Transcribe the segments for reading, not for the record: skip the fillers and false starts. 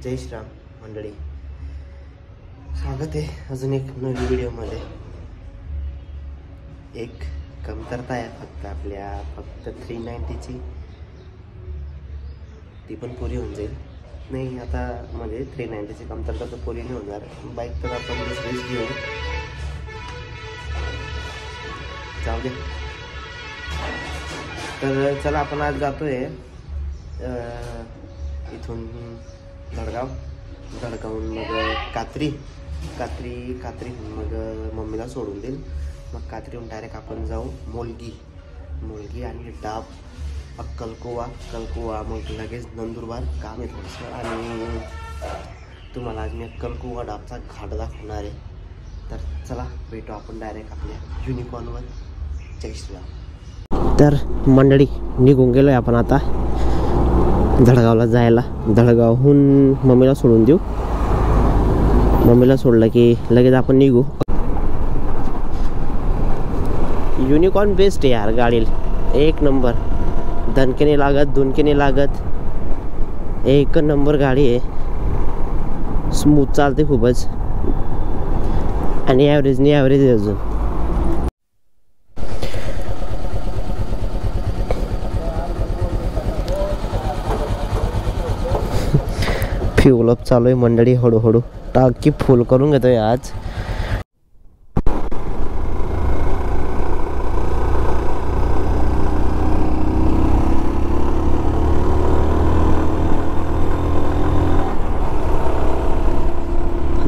जय श्रीराम मंडळी, स्वागत आहे अजून एक नवीन व्हिडिओमध्ये। एक कमतरता आहे फक्त 390ची, ती पण पुरी होऊन जाईल। नाही आता म्हणजे 390ची कमतरता तर पुरी नाही होणार, बाईक तर आपण दुसरीच घेऊ, जाऊ दे। तर चला आपण आज जातोय इथून धडगावून मग कात्री मग मम्मीला सोडून देईल। मग कात्रीहून डायरेक्ट आपण जाऊ मोलगी आणि डाब, अक्कलकुवा मग लगेच नंदुरबार काम आहे थोडंसं। आणि तुम्हाला आज मी अक्कलकुवा डाबचा घाट दाखवणार आहे। तर चला भेटू आपण डायरेक्ट आपल्या युनिकॉर्नवर। जय श्रीराम। तर मंडळी निघून गेलोय आपण आता धडगावला जायला। धडगावहून मम्मीला सोडून देऊ, मम्मीला सोडलं की लगेच आपण निघू। युनिकॉर्न बेस्ट आहे यार गाडीला, एक नंबर, दणके नाही लागत, दुनके नाही लागत, एक नंबर गाडी आहे, स्मूथ चालते खूपच आणि ॲव्हरेज आहे अजून। फ्यूल अप चालू आहे मंडळी, हळूहळू टाकी फुल करून घेतोय आज।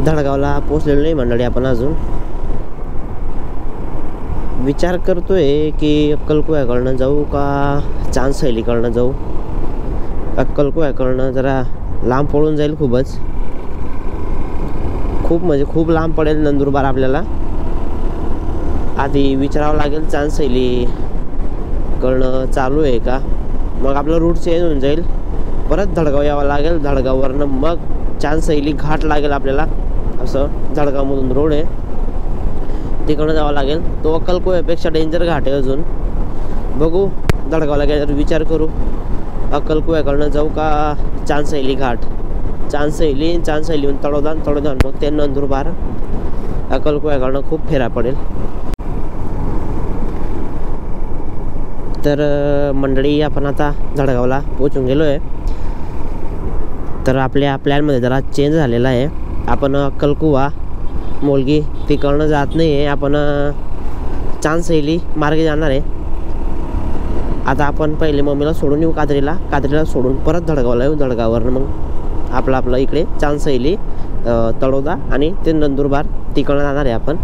धडगावला पोहोचलेलो नाही मंडळी आपण अजून, विचार करतोय की अक्कलकुव्याकडनं जाऊ का चांदसैलीकडनं जाऊ। अक्कलकुव्याकडनं जरा लांब पडून जाईल, खूप लांब पडेल नंदुरबार आपल्याला। आधी विचारावं लागेल चांदसैलीकडनं चालू आहे का, मग आपला रूट चेंज होऊन जाईल, परत धडगाव यावं लागेल, धडगाववरनं मग चांदसैली घाट लागेल आपल्याला। असं धडगावमधून रोड आहे, तिकडनं जावं लागेल, तो अक्कलकुव्यापेक्षा डेंजर घाट आहे अजून। बघू धडगावला गेल्यावर विचार करू अक्कलकुव्याकडनं जाऊ का चांदसैली घाट। चांदसैलीहून तळोदा मग ते नंदुरबार। अक्कलकुव्याकडनं खूप फेरा पडेल। तर मंडळी आपण आता धडगावला पोहोचून गेलो आहे। तर आपल्या प्लॅनमध्ये जरा चेंज झालेला आहे, आपण अक्कलकुवा मोलगी तिकडनं जात नाही आहे, आपण चांदसैली मार्गे जाणार आहे। आता आपण पहिले मम्मीला सोडून येऊ कात्रीला सोडून परत धडगावला येऊ, धडगाववरनं मग आपलं इकडे चांदसैली, तळोदा आणि ते नंदुरबार तिकडनं जाणार आहे आपण।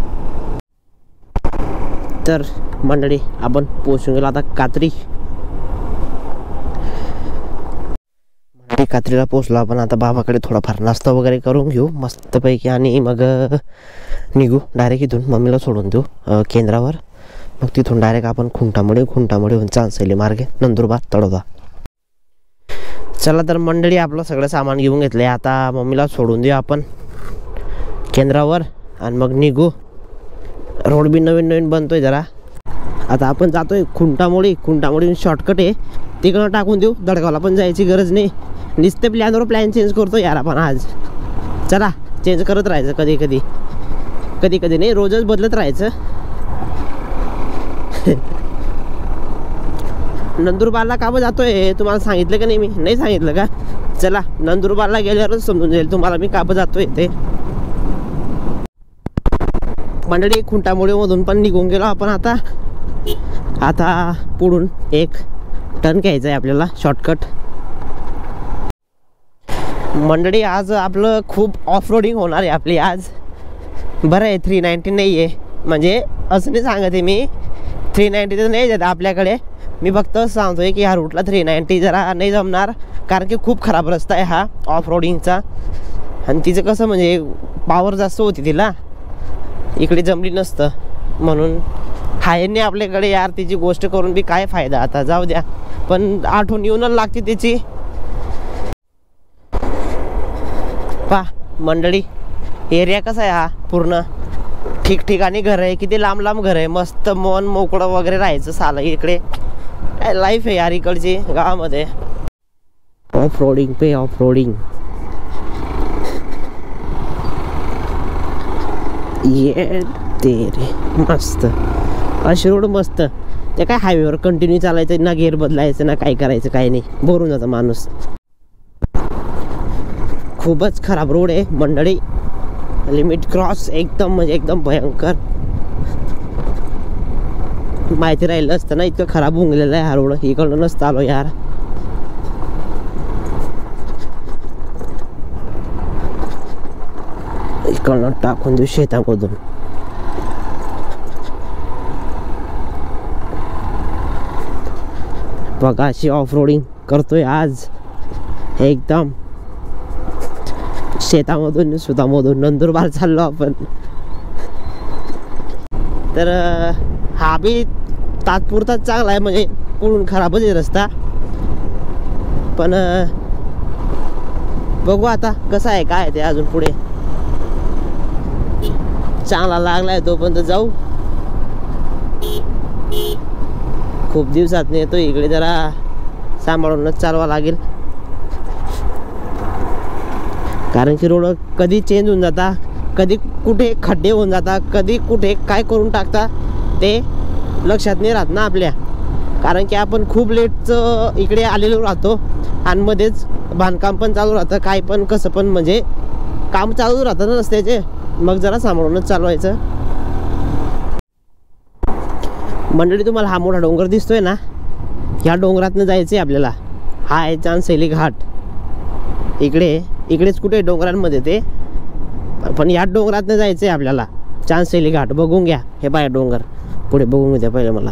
तर मंडळी आपण पोहोचून गेलो आता कात्रीला पोहोचलो आपण आता। बाबाकडे थोडाफार नाश्ता वगैरे करून घेऊ मस्तपैकी आणि मग निघू डायरेक्ट इथून, मम्मीला सोडून देऊ केंद्रावर, मग तिथून डायरेक्ट आपण खुंटामोडीहून चांदसैली मार्गे नंदुरबार तळोदा। चला तर मंडळी आपलं सगळं सामान घेऊन घेतलं आहे, आता मम्मीला सोडून देऊ आपण केंद्रावर आणि मग निघू। रोड बी नवीन बनतोय जरा। आता आपण जातोय खुंटामोडीहून शॉर्टकट आहे, तिकडं टाकून देऊ, धडगावला पण जायची गरज नाही। नुसते प्लॅन चेंज करतो यार आपण आज। चला चेंज करत राहायचं, कधी नाही, रोजच बदलत राहायचं। नंदुरबारला का जातोय तुम्हाला सांगितलं का नाही, मी नाही सांगितलं का? चला नंदुरबारला गेल्यावरच समजून जाईल तुम्हाला मी का जातोय ते। मंडळी खुंटामोडीमधून पण निघून गेलो आपण आता पुढून एक टर्न घ्यायचा आहे आपल्याला शॉर्टकट। मंडळी आज आपलं खूप ऑफ रोडिंग होणार आहे आपली आज। बरं आहे 390 नाही आहे, म्हणजे असं नाही सांगत आहे मी, 390 तर नाही देत आपल्याकडे, मी फक्त सांगतोय की ह्या रूटला 390 जरा नाही जमणार, कारण की खूप खराब रस्ता आहे हा ऑफ रोडिंगचा। आणि तिचं कसं म्हणजे पावर जास्त होती तिला, इकडे जमली नसतं, म्हणून हायने आपल्याकडे यार तिची गोष्ट करून बी काय फायदा, आता जाऊ द्या, पण आठवण येऊनच लागते त्याची। पा मंडळी एरिया कसा आहे हा, पूर्ण ठिकठिकाणी घर आहे, किती लांब घर आहे, मस्त मन मोकळं वगैरे राहायचं साला इकडे। काय लाईफ आहे यार इकडची गावामध्ये। ऑफ रोडिंग ये ते रे मस्त अशी रोड मस्त. ते काय हायवेवर कंटिन्यू चालायचं ना, गेअर बदलायचं ना, काय करायचं काय नाही, बोर होऊन जातं माणूस. खूपच खराब रोड आहे मंडळी, लिमिट क्रॉस एकदम म्हणजे एकदम भयंकर. माहिती राहिलं असतं ना, इतकं खराब होऊन गेलेलं आहे हा रोड. इकडं नसतं आलो यार. इकडनं टाकून देऊ शेतामधून. बघा अशी ऑफ रोडिंग करतोय आज एकदम शेतामधून सुतामधून नंदुरबार चाललो आपण. तर हा बी तात्पुरता चांगला आहे, म्हणजे पुढून खराबच आहे रस्ता, पण बघू आता कसं आहे काय ते अजून पुढे. चांगला लागलाय तोपर्यंत जाऊ. खूप दिवसात नाही येतो इकडे, जरा सांभाळूनच चालवा लागेल, कारण की रोड कधी चेंज होऊन जाता, कधी कुठे खड्डे होऊन जाता, कधी कुठे काय करून टाकता ते लक्षात नाही राहत ना आपल्या. कारण की आपण खूप लेटचं इकडे आलेलो राहतो आणि मध्येच बांधकाम पण चालू राहतं, काय पण कसं पण म्हणजे काम चालू राहतं ना रस्त्याचे. मग जरा सांभाळूनच चालवायचं. मंडळी तुम्हाला हा मोठा डोंगर दिसतोय ना, ह्या डोंगरातनं जायचं आहे आपल्याला. हा आहे चांदशैली घाट. इकडेच कुठे डोंगरांमध्ये ते, पण ह्या डोंगरातनं जायचं आहे आपल्याला. चांदशैली घाट बघून घ्या. हे बाय डोंगर पुढे बघून घ्या पहिले मला.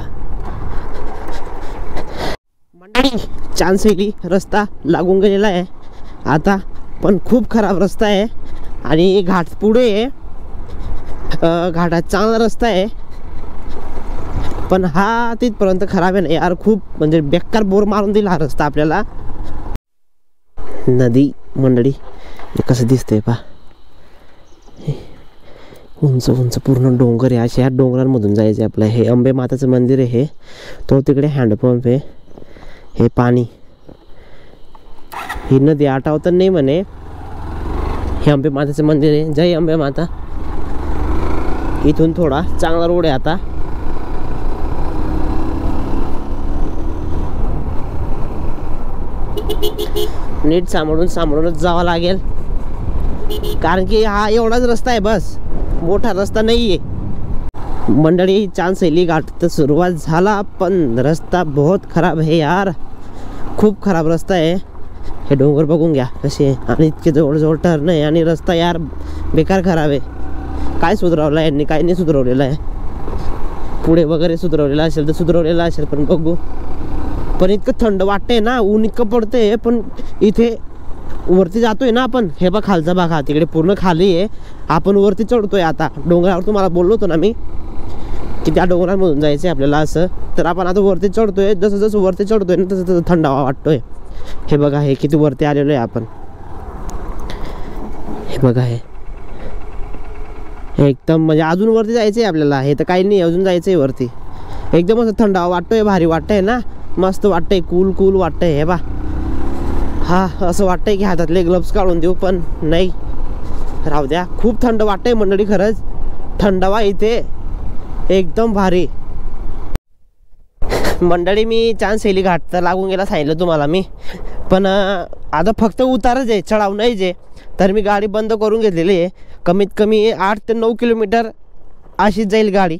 मंडळी चांदशैली रस्ता लागून गेलेला आहे आता, पण खूप खराब रस्ता आहे आणि घाट पुढे आहे. घाटात चांगला रस्ता आहे, पण हा तिथपर्यंत खराब आहे ना यार. खूप म्हणजे बेकार बोर मारून दिला हा रस्ता आपल्याला. नदी मंडळी कसं दिसतंय पा, उंच उंच पूर्ण डोंगर आहे. अशा ह्या डोंगरांमधून जायचं आहे आपलं. हे अंबे माताचं मंदिर आहे हे, तो तिकडे हँडपंप आहे. हे पाणी, ही नदी आठवत नाही म्हणे. हे अंबे माताचं मंदिर आहे. जय अंबे माता. इथून थोडा चांगला रोड आहे आता. नीट सांभाळूनच जावं लागेल, कारण की हा एवढाच रस्ता आहे बस, मोठा रस्ता नाही आहे मंडळी. चांदशैली घाट तर सुरुवात झाला, पण रस्ता बहुत खराब आहे यार. खूप खराब रस्ता आहे. हे डोंगर बघून घ्या कसे, आणि इतके जवळ टर्न आहे आणि रस्ता यार बेकार खराब आहे. काय सुधारवलं आहे यांनी, काय नाही सुधारवलेलं आहे. पुढे वगैरे सुधारवलेलं असेल तर सुधारवलेलं असेल, पण बघू. पण इतकं थंड वाटतंय ना, ऊन इतकं पडतंय, पण इथे वरती जातोय ना आपण. हे बघ खालचा भाग हा तिकडे पूर्ण खाली आहे, आपण वरती चढतोय आता डोंगरावर. तुम्हाला बोललो होतो ना मी की त्या डोंगरांमधून जायचं आहे आपल्याला असं. तर आपण आता वरती चढतोय. जसं जसं वरती चढतोय ना तसं थंडावा वाटतोय. हे बघा हे किती वरती आलेलो आहे आपण. हे बघा हे एकदम म्हणजे अजून वरती जायचं आहे आपल्याला. हे तर काही नाही, अजून जायचं आहे वरती. एकदम असं थंडावा वाटतोय, भारी वाटतंय ना, मस्त वाटतंय, कूल वाटतंय. हे बा हा असं वाटतंय की हातातले ग्लव्स काढून देऊ, पण नाही राहू द्या. खूप थंड वाटतंय मंडळी, खरंच थंडावा इथे एकदम भारी. मंडळी मी चांदशैली घाट तर लागून गेला सांगितलं तुम्हाला मी, पण आता फक्त उतारच आहे, चढाव नाहीच आहे. तर मी गाडी बंद करून घेतलेली आहे. कमीत कमी 8 ते 9 किलोमीटर अशीच जाईल गाडी.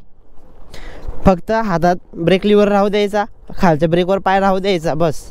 फक्त हातात ब्रेक लिव्हर राहू द्यायचा, खालच्या ब्रेकवर पाय राहू द्यायचा बस.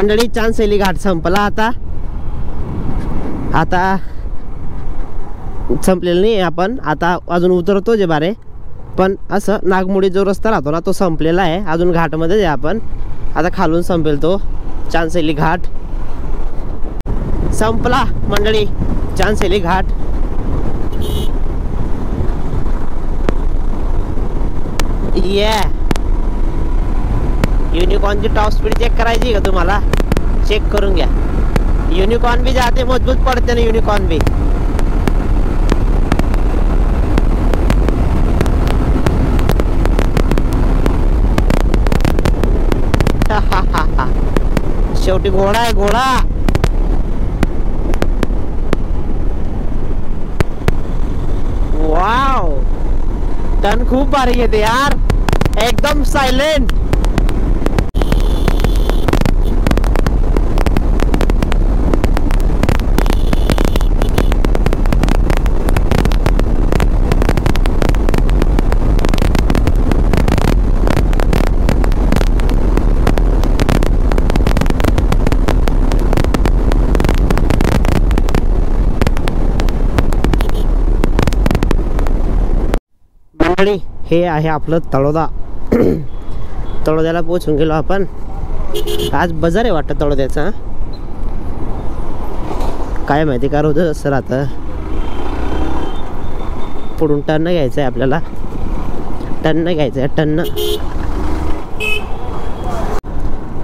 मंडळी चांदशैली घाट संपला आता संपलेलं नाही आपण आता अजून उतरतो जे बारे पण असं नागमोडी जो रस्ता राहतो ना तो संपलेला आहे अजून घाटमध्ये आहे आपण आता खालून संपेल तो चांदशैली घाट संपला मंडळी चांदशैली घाट युनिकॉर्नची टॉप स्पीड चेक करायची का तुम्हाला चेक करून घ्या युनिकॉर्न भी जाते मजबूत पडते ना युनिकॉर्न भी शेवटी घोडा आहे घोडा वाव टर्न खूप भारी येते यार एकदम सायलेंट हे आहे आपलं तळोदा तळोद्याला पोहोचून गेलो आपण आज बाजार आहे वाटतं तळोद्याचा काय माहिती का रोज असं राहतं पुढून टर्न घ्यायचं आहे आपल्याला टर्न घ्यायचं आहे टर्न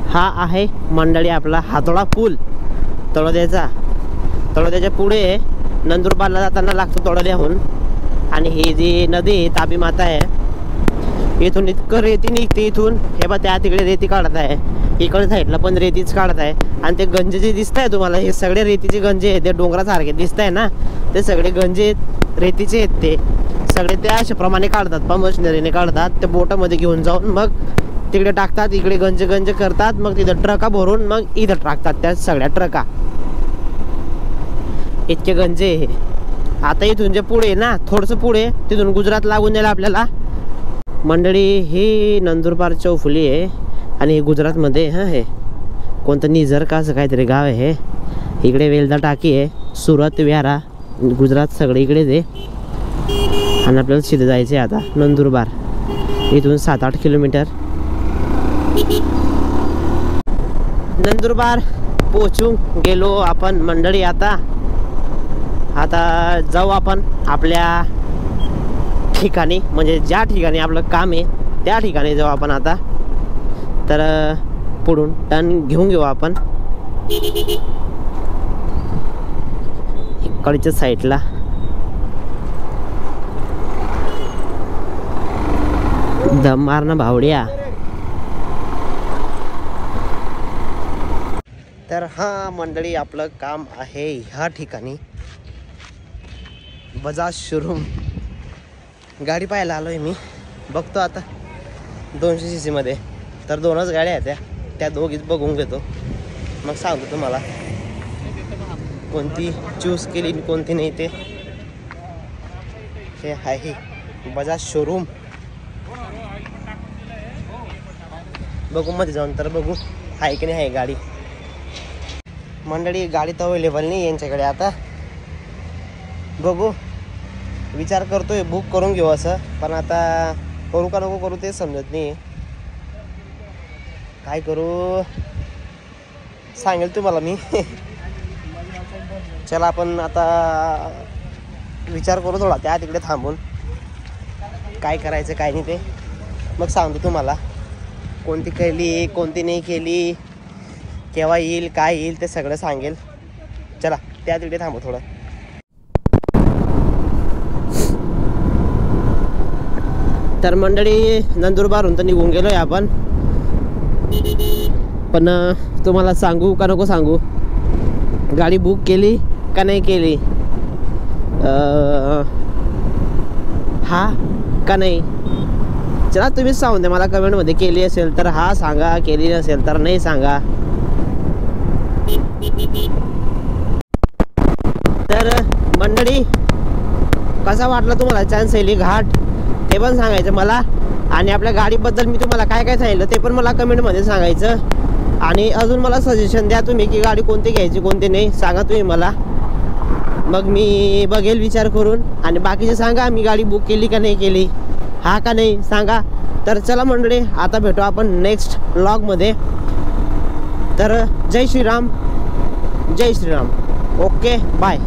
हा आहे मंडळी आपला हातोडा पूल तळोद्याच्या पुढे नंदुरबारला जाताना लागतो तळोद्याहून आणि ही जी नदी तापी माता आहे इथून इतकं रेती निघते इथून हे बा त्या तिकडे रेती काढत आहे इकडे साईडला पण रेतीच काढत आहे आणि ते गंजे जे दिसत आहे तुम्हाला हे सगळे रेतीचे गंजे आहेत ते डोंगरासारखे दिसत आहे ना ते सगळे गंजे रेतीचे आहेत ते सगळे त्या अशाप्रमाणे काढतात मशिनरीने काढतात ते बोटामध्ये घेऊन जाऊन मग तिकडे टाकतात इकडे गंजे करतात मग तिथं ट्रका भरून मग इथं टाकतात त्या सगळ्या ट्रका इतके गंजे हे आता इथून जे पुढे ना थोडंसं पुढे तिथून गुजरात लागून जाईल आपल्याला मंडळी ही नंदुरबार चौफुली आहे आणि हे गुजरातमध्ये हे कोणतं निझर का असं काहीतरी गाव आहे हे इकडे वेलदा टाकी आहे सुरत व्यारा गुजरात सगळे इकडेच आहे आणि आपल्याला सिधं जायचं आहे आता नंदुरबार इथून 7-8 किलोमीटर नंदुरबार पोहोचून गेलो आपण मंडळी आता जाऊ आपण आपल्या ठिकाणी म्हणजे ज्या ठिकाणी आपलं काम आहे त्या ठिकाणी जाऊ आपण आता तर पुढून टर्न घेऊन घेऊ आपण इकडच्या साईडला दम मारणं भावड्या तर हा मंडळी आपलं काम आहे ह्या ठिकाणी बजाज शोरूम गाडी पाहायला आलोय मी बघतो आता 200 cc मध्ये तर 2च गाड्या आहेत त्या दोघीच बघून घेतो मग सांगतो तुम्हाला कोणती चूज केली कोणती नाही ते हे आहे बजाज शोरूम बघू मध्ये जाऊन तर बघू आहे की नाही आहे गाडी मंडळी गाडी तर अवेलेबल नाही यांच्याकडे आता बघू विचार करतोय बुक करून घेऊ असं पण आता करू का नको करू ते समजत नाही काय करू सांगेल तुम्हाला मी चला आपण आता विचार करू थोडा त्या तिकडे थांबून काय करायचं काय नाही ते मग सांगतो तुम्हाला कोणती केली कोणती नाही केली केव्हा येईल काय येईल ते सगळं सांगेल चला त्या तिकडे थांबू थोडं तर मंडळी नंदुरबारहून तर निघून गेलोय आपण पण तुम्हाला सांगू का नको सांगू गाडी बुक केली का नाही केली हा का नाही चला तुम्हीच सांगून द्या मला कमेंटमध्ये केली असेल तर हा सांगा केली नसेल तर नाही सांगा तर मंडळी कसा वाटला तुम्हाला चांदशैली घाट ते पण सांगायचं मला आणि आपल्या गाडीबद्दल मी तुम्हाला काय काय सांगितलं ते पण मला कमेंटमध्ये सांगायचं आणि अजून मला सजेशन द्या तुम्ही की गाडी कोणती घ्यायची कोणती नाही, सांगा तुम्ही मला, मग मी बघेल विचार करून. आणि बाकीचे सांगा मी गाडी बुक केली का नाही केली, हा का नाही सांगा. तर चला मंडळी, आता भेटू आपण नेक्स्ट व्लॉगमध्ये. तर जय श्रीराम, जय श्रीराम. Okay bye.